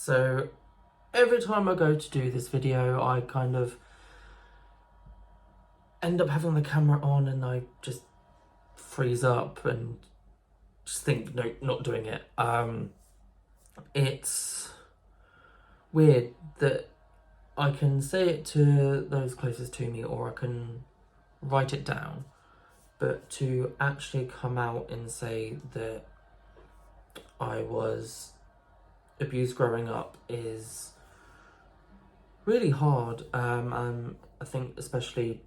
So every time I go to do this video, I kind of end up having the camera on and I just freeze up and just think, no, not doing it. It's weird that I can say it to those closest to me or I can write it down, but to actually come out and say that I was abused growing up is really hard. I think especially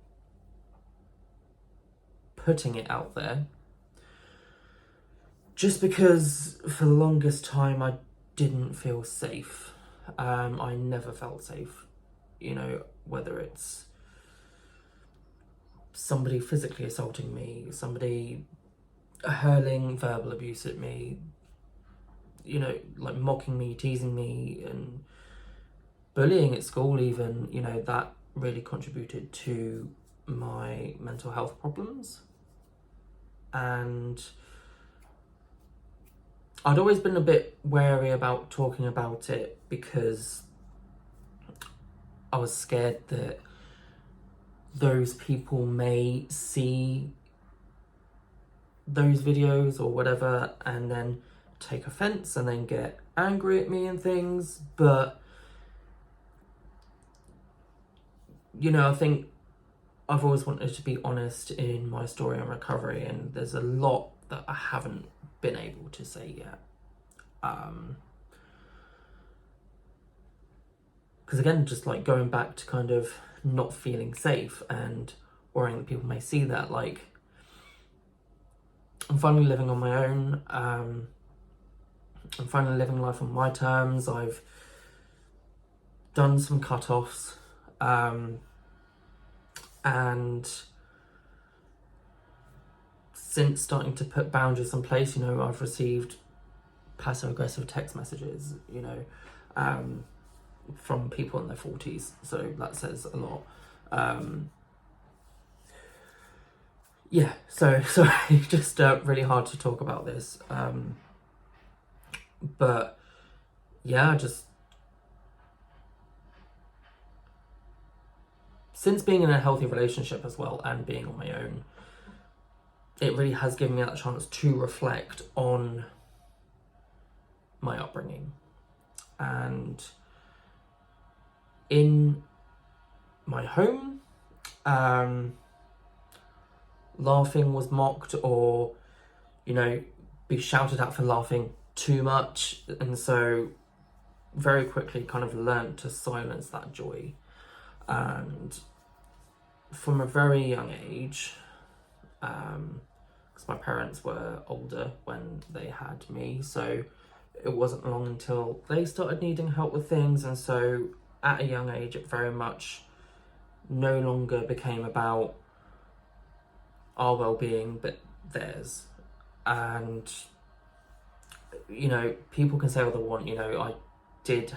putting it out there, just because for the longest time I didn't feel safe. I never felt safe, whether it's somebody physically assaulting me, somebody hurling verbal abuse at me, like mocking me, teasing me, and bullying at school even, that really contributed to my mental health problems. And I'd always been a bit wary about talking about it because I was scared that those people may see those videos or whatever and then take offense and then get angry at me and things. But I think I've always wanted to be honest in my story on recovery, and there's a lot that I haven't been able to say yet. Because again, just like going back to kind of not feeling safe and worrying that people may see that, like, I'm finally living on my own. I'm finally living life on my terms. I've done some cut-offs. And since starting to put boundaries in place, I've received passive-aggressive text messages, from people in their 40s. So that says a lot. So sorry, just really hard to talk about this. But yeah, just since being in a healthy relationship as well and being on my own, it really has given me that chance to reflect on my upbringing. And in my home, laughing was mocked or, be shouted at for laughing too much. And so very quickly kind of learned to silence that joy. And from a very young age, because my parents were older when they had me, so it wasn't long until they started needing help with things. And so at a young age, it very much no longer became about our well-being, but theirs. And, people can say all they want, I did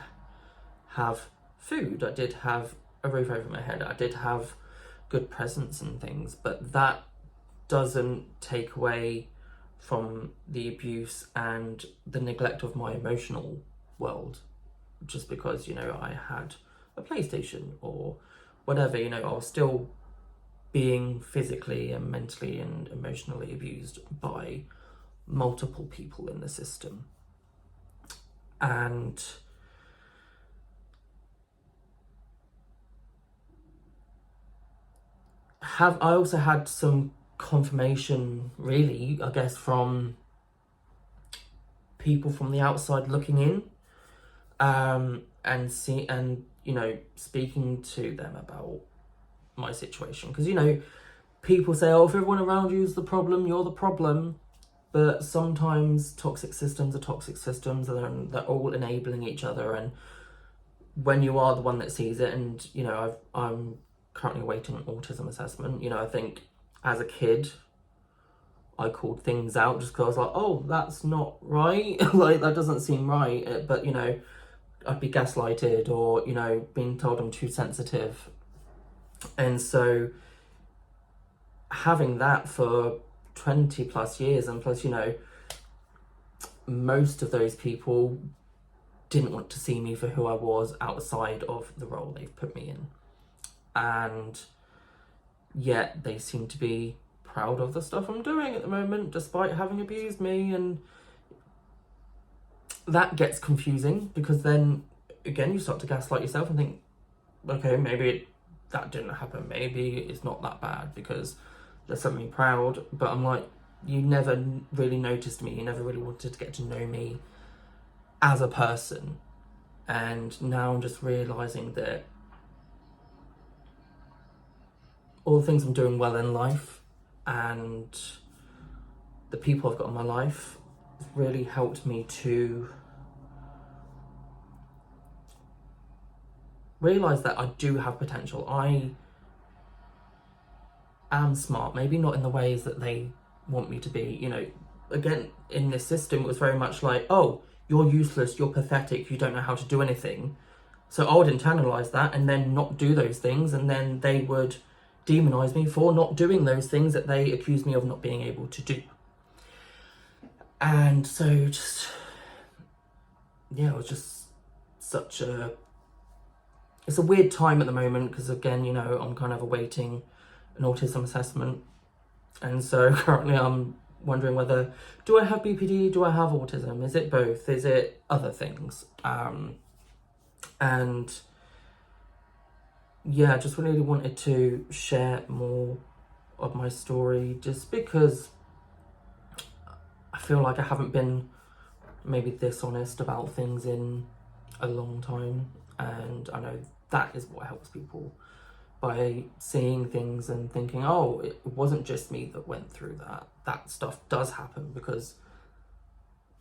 have food, I did have a roof over my head, I did have good presents and things, but that doesn't take away from the abuse and the neglect of my emotional world just because, I had a PlayStation or whatever. I was still being physically and mentally and emotionally abused by multiple people in the system. And I also had some confirmation, really, I guess, from people from the outside looking in, and speaking to them about my situation. Because, people say, oh, if everyone around you is the problem, you're the problem. But sometimes toxic systems are toxic systems, and they're all enabling each other. And when you are the one that sees it, and, I'm currently awaiting an autism assessment, I think as a kid, I called things out just because I was like, oh, that's not right. Like, that doesn't seem right. But, I'd be gaslighted or, being told I'm too sensitive. And so having that for 20 plus years, and plus, most of those people didn't want to see me for who I was outside of the role they've put me in. And yet they seem to be proud of the stuff I'm doing at the moment, despite having abused me. And that gets confusing, because then again you start to gaslight yourself and think, okay, maybe that didn't happen, maybe it's not that bad because there's something proud. But I'm like, you never really noticed me, you never really wanted to get to know me as a person. And now I'm just realising that all the things I'm doing well in life and the people I've got in my life really helped me to realise that I do have potential. I am smart, maybe not in the ways that they want me to be. You know, again, in this system, it was very much like, oh, you're useless, you're pathetic, you don't know how to do anything. So I would internalise that and then not do those things, and then they would demonise me for not doing those things that they accused me of not being able to do. And so just, yeah, it was just such a, it's a weird time at the moment, because again, you know, I'm kind of awaiting an autism assessment. And so currently I'm wondering whether, do I have BPD? Do I have autism? Is it both? Is it other things? And yeah, just really wanted to share more of my story, just because I feel like I haven't been maybe this honest about things in a long time. And I know that is what helps people, by seeing things and thinking, oh, it wasn't just me that went through that. That stuff does happen, because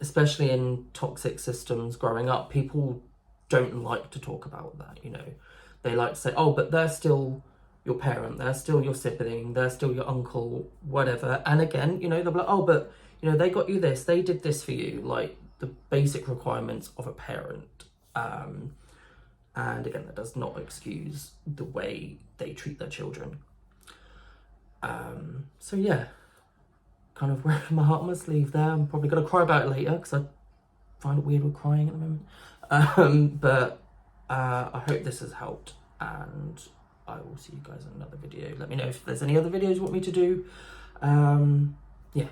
especially in toxic systems growing up, people don't like to talk about that, you know. They like to say, oh, but they're still your parent, they're still your sibling, they're still your uncle, whatever. And again, you know, they'll be like, oh, but, you know, they got you this, they did this for you, like the basic requirements of a parent. And again, that does not excuse the way they treat their children. So yeah, kind of wearing my heart on my sleeve there. I'm probably going to cry about it later, because I find it weird with crying at the moment. But I hope this has helped, and I will see you guys in another video. Let me know if there's any other videos you want me to do. Yeah.